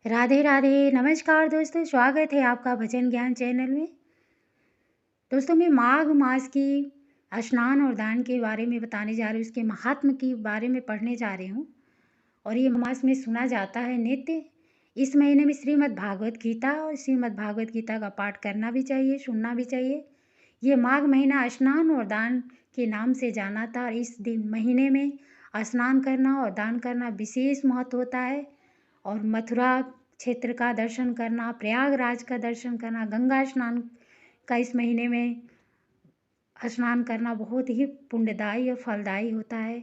राधे राधे, नमस्कार दोस्तों, स्वागत है आपका भजन ज्ञान चैनल में। दोस्तों मैं माघ मास की स्नान और दान के बारे में बताने जा रही हूँ, उसके महात्म के बारे में पढ़ने जा रही हूँ। और ये मास में सुना जाता है नित्य। इस महीने में श्रीमद् भागवत गीता और श्रीमद् भागवत गीता का पाठ करना भी चाहिए, सुनना भी चाहिए। ये माघ महीना स्नान और दान के नाम से जाना था और इस दिन महीने में स्नान करना और दान करना विशेष महत्व होता है। और मथुरा क्षेत्र का दर्शन करना, प्रयागराज का दर्शन करना, गंगा स्नान का इस महीने में स्नान करना बहुत ही पुण्यदायी और फलदायी होता है।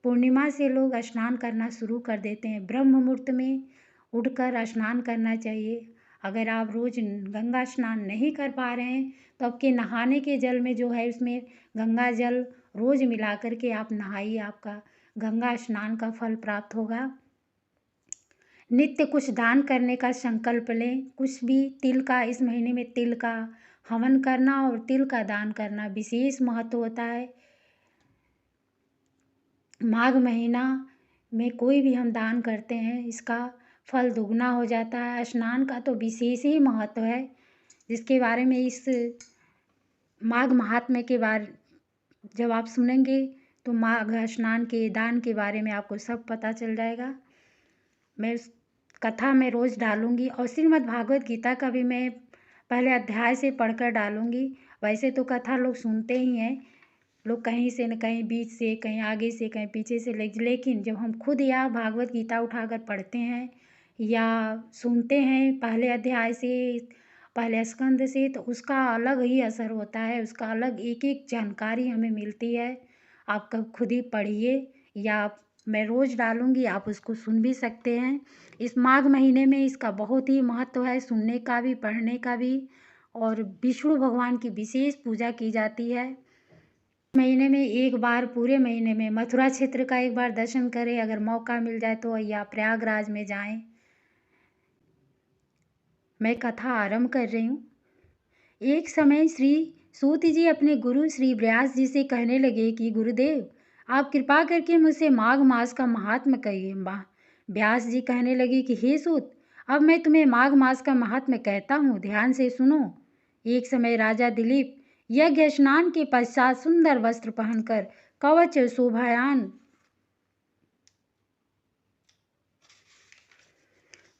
पूर्णिमा से लोग स्नान करना शुरू कर देते हैं। ब्रह्म मुहूर्त में उठकर स्नान करना चाहिए। अगर आप रोज़ गंगा स्नान नहीं कर पा रहे हैं तो आपके नहाने के जल में जो है उसमें गंगा जल रोज़ मिला करके आप नहाइए, आपका गंगा स्नान का फल प्राप्त होगा। नित्य कुछ दान करने का संकल्प लें। कुछ भी तिल का, इस महीने में तिल का हवन करना और तिल का दान करना विशेष महत्व होता है। माघ महीना में कोई भी हम दान करते हैं इसका फल दुगना हो जाता है। स्नान का तो विशेष ही महत्व है, जिसके बारे में इस माघ महात्म्य के बारे जब आप सुनेंगे तो माघ स्नान के दान के बारे में आपको सब पता चल जाएगा। मैं उस कथा में रोज़ डालूँगी और श्रीमद् भागवत गीता का भी मैं पहले अध्याय से पढ़कर डालूँगी। वैसे तो कथा लोग सुनते ही हैं, लोग कहीं से न कहीं बीच से, कहीं आगे से, कहीं पीछे से, लेकिन जब हम खुद या भागवत गीता उठाकर पढ़ते हैं या सुनते हैं पहले अध्याय से, पहले स्कंद से, तो उसका अलग ही असर होता है, उसका अलग एक एक जानकारी हमें मिलती है। आप कब खुद ही पढ़िए या मैं रोज़ डालूँगी, आप उसको सुन भी सकते हैं। इस माघ महीने में इसका बहुत ही महत्व है, सुनने का भी, पढ़ने का भी। और विष्णु भगवान की विशेष पूजा की जाती है। महीने में एक बार, पूरे महीने में मथुरा क्षेत्र का एक बार दर्शन करें, अगर मौका मिल जाए तो, या प्रयागराज में जाएं। मैं कथा आरंभ कर रही हूँ। एक समय श्री सूत जी अपने गुरु श्री व्यास जी से कहने लगे कि गुरुदेव, आप कृपा करके मुझसे माघ मास का महात्म्य कहिए। व्यास जी कहने लगे कि हे सूत, अब मैं तुम्हें माघ मास का महात्म्य कहता हूँ, ध्यान से सुनो। एक समय राजा दिलीप यज्ञ स्नान के पश्चात सुंदर वस्त्र पहनकर कवच शोभायान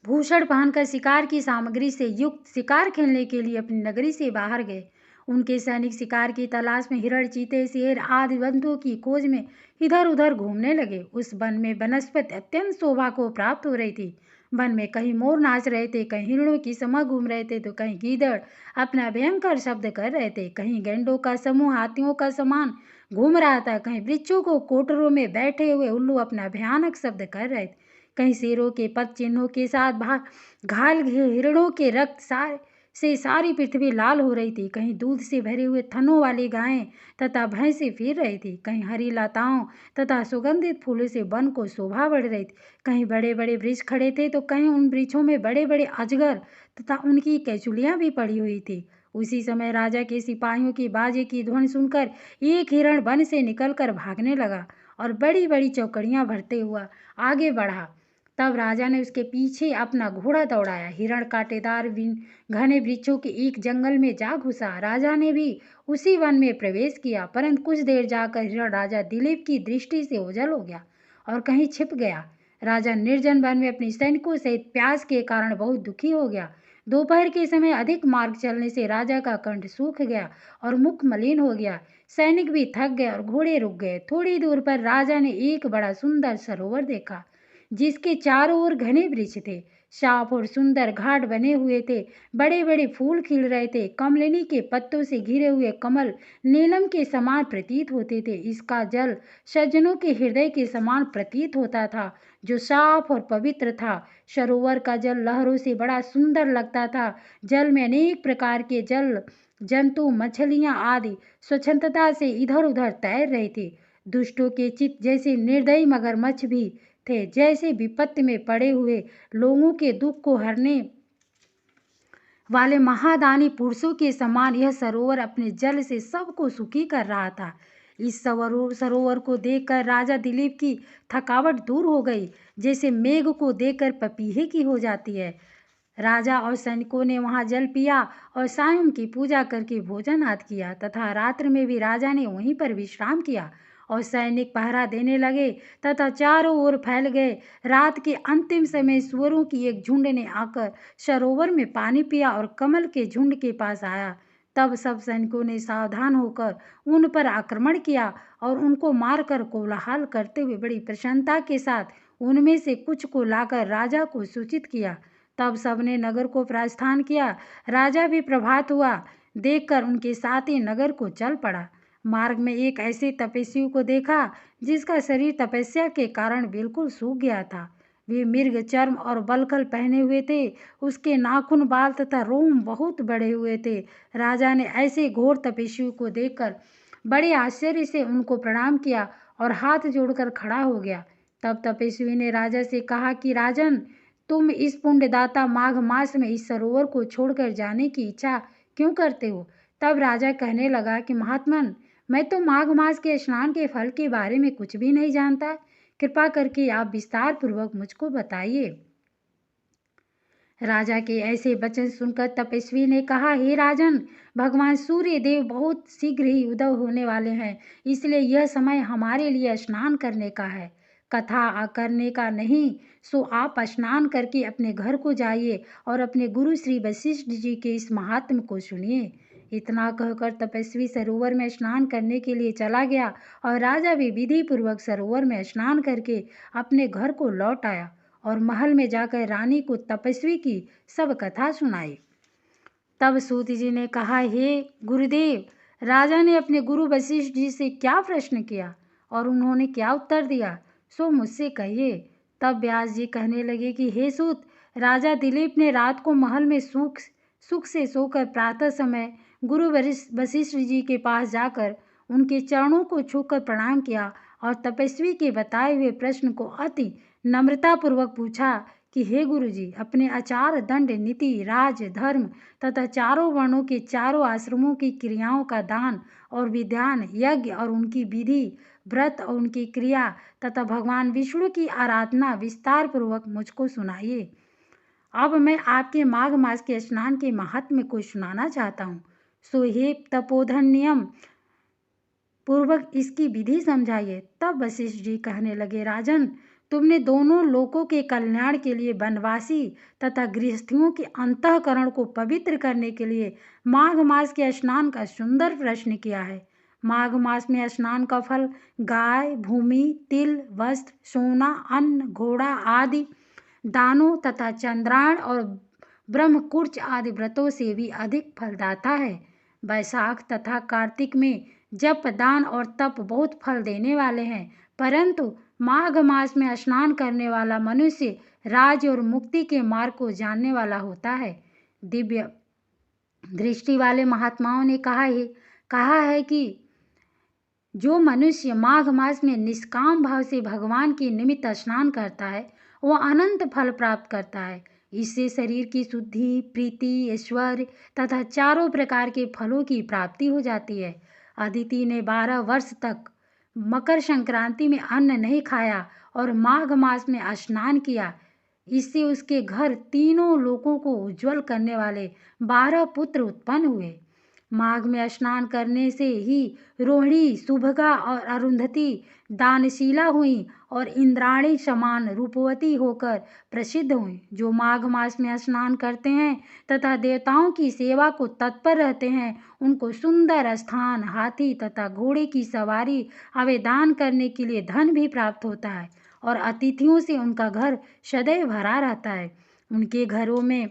भूषण पहनकर शिकार की सामग्री से युक्त शिकार खेलने के लिए अपनी नगरी से बाहर गए। उनके सैनिक शिकार की तलाश में हिरण, चीते, शेर आदि जंतुओं की खोज में इधर उधर घूमने लगे। उस वन में वनस्पति अत्यंत शोभा को प्राप्त हो रही थी। वन में कहीं मोर नाच रहे थे, कहीं हिरणों की समूह घूम रहे थे, तो कहीं गीदड़ अपना भयंकर शब्द कर रहे थे, कहीं गैंडों का समूह हाथियों का समान घूम रहा था, कहीं वृक्षों को कोटरों में बैठे हुए उल्लू अपना भयानक शब्द कर रहे थे, कहीं शेरों के पद चिन्हों के साथ घायल हिरणों के रक्त से सारी पृथ्वी लाल हो रही थी, कहीं दूध से भरे हुए थनों वाली गायें तथा भैंसें फिर रही थी, कहीं हरी लताओं तथा सुगंधित फूलों से वन को शोभा बढ़ रही थी, कहीं बड़े बड़े वृक्ष खड़े थे तो कहीं उन वृक्षों में बड़े बड़े अजगर तथा उनकी कैचुलियाँ भी पड़ी हुई थी। उसी समय राजा के सिपाहियों की बाजे की ध्वनि सुनकर एक हिरण वन से निकलकर भागने लगा और बड़ी बड़ी चौकड़ियाँ भरते हुआ आगे बढ़ा। तब राजा ने उसके पीछे अपना घोड़ा दौड़ाया। हिरण कांटेदार घने वृक्षों के एक जंगल में जा घुसा। राजा ने भी उसी वन में प्रवेश किया, परंतु कुछ देर जाकर हिरण राजा दिलीप की दृष्टि से ओझल हो गया और कहीं छिप गया। राजा निर्जन वन में अपने सैनिकों सहित प्यास के कारण बहुत दुखी हो गया। दोपहर के समय अधिक मार्ग चलने से राजा का कंठ सूख गया और मुख मलिन हो गया। सैनिक भी थक गए और घोड़े रुक गए। थोड़ी दूर पर राजा ने एक बड़ा सुंदर सरोवर देखा, जिसके चारों ओर घने वृक्ष थे, साफ और सुंदर घाट बने हुए थे, बड़े बड़े फूल खिल रहे थे, कमलिनी के पत्तों से घिरे हुए कमल नीलम के समान प्रतीत होते थे। इसका जल सज्जनों के हृदय के समान प्रतीत होता था, जो साफ और पवित्र था। सरोवर का जल लहरों से बड़ा सुंदर लगता था। जल में अनेक प्रकार के जल जंतु, मछलियां आदि स्वच्छंदता से इधर उधर तैर रहे थे। दुष्टों के चित्त जैसे निर्दयी मगरमच्छ भी थे, जैसे विपत्ति में पड़े हुए लोगों के दुख को हरने वाले महादानी पुरुषों के समान यह सरोवर अपने जल से सबको सुखी कर रहा था। इस सरोवर को देखकर राजा दिलीप की थकावट दूर हो गई, जैसे मेघ को देखकर पपीहे की हो जाती है। राजा और सैनिकों ने वहां जल पिया और सायं की पूजा करके भोजन आदि किया तथा रात्र में भी राजा ने वहीं पर विश्राम किया और सैनिक पहरा देने लगे तथा चारों ओर फैल गए। रात के अंतिम समय सुअरों की एक झुंड ने आकर सरोवर में पानी पिया और कमल के झुंड के पास आया। तब सब सैनिकों ने सावधान होकर उन पर आक्रमण किया और उनको मारकर कोलाहल करते हुए बड़ी प्रसन्नता के साथ उनमें से कुछ को लाकर राजा को सूचित किया। तब सबने नगर को प्रस्थान किया। राजा भी प्रभात हुआ देखकर उनके साथ ही नगर को चल पड़ा। मार्ग में एक ऐसे तपस्वी को देखा जिसका शरीर तपस्या के कारण बिल्कुल सूख गया था। वे मृग चर्म और बलखल पहने हुए थे। उसके नाखून, बाल तथा रोम बहुत बड़े हुए थे। राजा ने ऐसे घोर तपस्वी को देखकर बड़े आश्चर्य से उनको प्रणाम किया और हाथ जोड़कर खड़ा हो गया। तब तपस्वी ने राजा से कहा कि राजन, तुम इस पुण्यदाता माघ मास में इस सरोवर को छोड़कर जाने की इच्छा क्यों करते हो? तब राजा कहने लगा कि महात्मन, मैं तो माघ मास के स्नान के फल के बारे में कुछ भी नहीं जानता। कृपा करके आप विस्तार पूर्वक मुझको बताइए। राजा के ऐसे वचन सुनकर तपस्वी ने कहा, हे राजन, भगवान सूर्य देव बहुत शीघ्र ही उदय होने वाले हैं, इसलिए यह समय हमारे लिए स्नान करने का है, कथा करने का नहीं। सो आप स्नान करके अपने घर को जाइए और अपने गुरु श्री वशिष्ठ जी के इस महात्म को सुनिए। इतना कहकर तपस्वी सरोवर में स्नान करने के लिए चला गया और राजा भी विधि पूर्वक सरोवर में स्नान करके अपने घर को लौट आया और महल में जाकर रानी को तपस्वी की सब कथा सुनाई। तब सूत जी ने कहा, हे गुरुदेव, राजा ने अपने गुरु वशिष्ठ जी से क्या प्रश्न किया और उन्होंने क्या उत्तर दिया, सो मुझसे कहिए। तब व्यास जी कहने लगे कि हे सूत, राजा दिलीप ने रात को महल में सुख से सोकर प्रातः समय गुरु वशिष्ठ जी के पास जाकर उनके चरणों को छूकर प्रणाम किया और तपस्वी के बताए हुए प्रश्न को अति नम्रतापूर्वक पूछा कि हे गुरुजी, अपने आचार, दंड, नीति, राज, धर्म तथा चारों वर्णों के चारों आश्रमों की क्रियाओं का दान और विधान, यज्ञ और उनकी विधि, व्रत और उनकी क्रिया तथा भगवान विष्णु की आराधना विस्तार पूर्वक मुझको सुनाइए। अब मैं आपके माघ मास के स्नान के महात्म्य को सुनाना चाहता हूँ। सो हे तपोधन, नियम पूर्वक इसकी विधि समझाइए। तब वशिष्ठ जी कहने लगे, राजन, तुमने दोनों लोकों के कल्याण के लिए वनवासी तथा गृहस्थियों के अंतःकरण को पवित्र करने के लिए माघ मास के स्नान का सुंदर प्रश्न किया है। माघ मास में स्नान का फल गाय, भूमि, तिल, वस्त्र, सोना, अन्न, घोड़ा आदि दानों तथा चंद्रायण और ब्रह्मकुर्च आदि व्रतों से भी अधिक फलदाता है। वैशाख तथा कार्तिक में जप, दान और तप बहुत फल देने वाले हैं, परंतु माघ मास में स्नान करने वाला मनुष्य राज और मुक्ति के मार्ग को जानने वाला होता है। दिव्य दृष्टि वाले महात्माओं ने कहा है कि जो मनुष्य माघ मास में निष्काम भाव से भगवान के निमित्त स्नान करता है, वह अनंत फल प्राप्त करता है। इससे शरीर की शुद्धि, प्रीति, ऐश्वर्य तथा चारों प्रकार के फलों की प्राप्ति हो जाती है। अदिति ने 12 वर्ष तक मकर संक्रांति में अन्न नहीं खाया और माघ मास में स्नान किया। इससे उसके घर तीनों लोकों को उज्जवल करने वाले 12 पुत्र उत्पन्न हुए। माघ में स्नान करने से ही रोहिणी, सुभगा और अरुंधति दानशीला हुई और इंद्राणी समान रूपवती होकर प्रसिद्ध हुई। जो माघ मास में स्नान करते हैं तथा देवताओं की सेवा को तत्पर रहते हैं, उनको सुंदर स्थान, हाथी तथा घोड़े की सवारी आवेदान करने के लिए धन भी प्राप्त होता है और अतिथियों से उनका घर सदैव भरा रहता है। उनके घरों में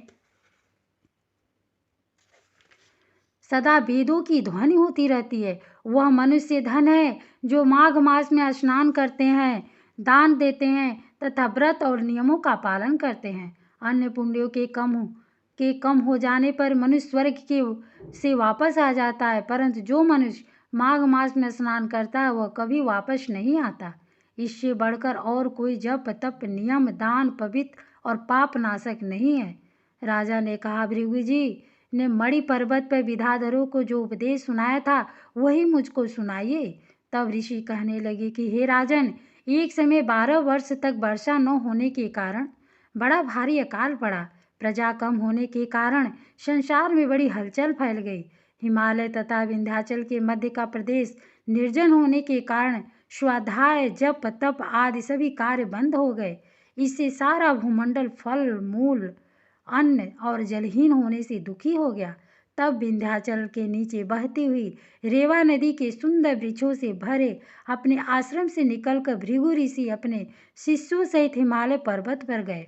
सदा वेदों की ध्वनि होती रहती है। वह मनुष्य धन है जो माघ मास में स्नान करते हैं, दान देते हैं तथा व्रत और नियमों का पालन करते हैं। अन्य पुण्यों के कम हो जाने पर मनुष्य स्वर्ग से वापस आ जाता है, परंतु जो मनुष्य माघ मास में स्नान करता है वह कभी वापस नहीं आता। इससे बढ़कर और कोई जप, तप, नियम, दान पवित्र और पाप नाशक नहीं है। राजा ने कहा, भृगु जी ने मणि पर्वत पर विद्याधरों को जो उपदेश सुनाया था वही मुझको सुनाइए। तब ऋषि कहने लगे कि हे राजन, एक समय 12 वर्ष तक वर्षा न होने के कारण बड़ा भारी अकाल पड़ा। प्रजा कम होने के कारण संसार में बड़ी हलचल फैल गई। हिमालय तथा विंध्याचल के मध्य का प्रदेश निर्जन होने के कारण स्वाध्याय, जप, तप आदि सभी कार्य बंद हो गए। इससे सारा भूमंडल फल, मूल, अन्न और जलहीन होने से दुखी हो गया। तब विंध्याचल के नीचे बहती हुई रेवा नदी के सुंदर वृक्षों से भरे अपने आश्रम से निकलकर भृगु ऋषि अपने शिष्यों सहित हिमालय पर्वत पर गए।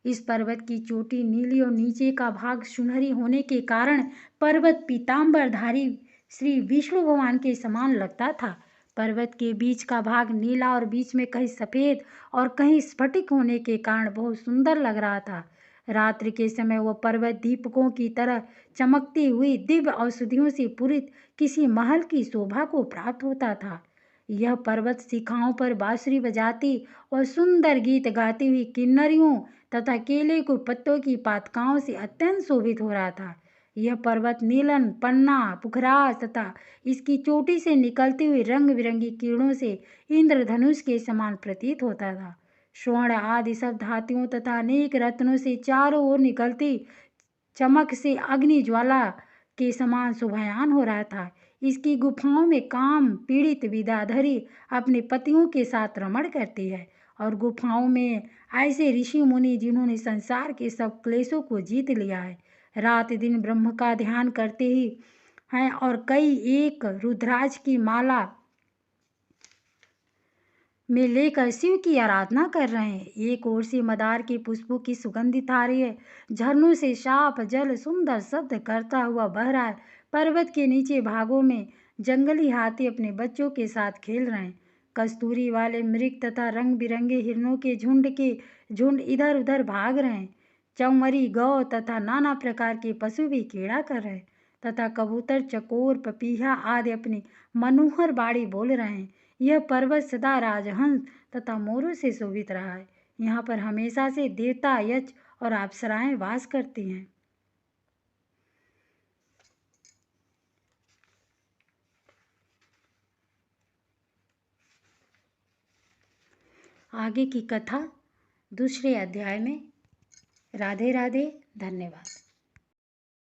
इस पर्वत की चोटी नीली और नीचे का भाग सुनहरी होने के कारण पर्वत पीताम्बरधारी श्री विष्णु भगवान के समान लगता था। पर्वत के बीच का भाग नीला और बीच में कहीं सफ़ेद और कहीं स्फटिक होने के कारण बहुत सुंदर लग रहा था। रात्रि के समय वह पर्वत दीपकों की तरह चमकती हुई दिव्य औषधियों से पूरित किसी महल की शोभा को प्राप्त होता था। यह पर्वत शिखाओं पर बांसुरी बजाती और सुंदर गीत गाती हुई किन्नरियों तथा केले के पत्तों की पातकाओं से अत्यंत शोभित हो रहा था। यह पर्वत नीलन, पन्ना, पुखराज तथा इसकी चोटी से निकलती हुई रंग बिरंगी किरणों से इंद्रधनुष के समान प्रतीत होता था। स्वर्ण आदि सब धातुओं तथा अनेक रत्नों से चारों ओर निकलती चमक से अग्नि ज्वाला के समान शोभायमान हो रहा था। इसकी गुफाओं में काम पीड़ित विद्याधरी अपने पतियों के साथ रमण करती है और गुफाओं में ऐसे ऋषि मुनि जिन्होंने संसार के सब क्लेशों को जीत लिया है, रात दिन ब्रह्म का ध्यान करते ही हैं और कई एक रुद्राज की माला में लेकर शिव की आराधना कर रहे हैं। एक ओर से मदार के पुष्पों की सुगंधित आ रही है, झरनों से साफ जल सुंदर शब्द करता हुआ बह रहा है। पर्वत के नीचे भागों में जंगली हाथी अपने बच्चों के साथ खेल रहे हैं। कस्तूरी वाले मृग तथा रंग बिरंगे हिरणों के झुंड इधर उधर भाग रहे हैं। चौमरी, गौ तथा नाना प्रकार के पशु भी क्रीड़ा कर रहे हैं तथा कबूतर, चकोर, पपीहा आदि अपनी मनोहर बाणी बोल रहे हैं। यह पर्वत सदा राजहंस तथा मोरों से शोभित रहा है। यहाँ पर हमेशा से देवता, यक्ष और अप्सराएं वास करती हैं। आगे की कथा दूसरे अध्याय में। राधे राधे, धन्यवाद।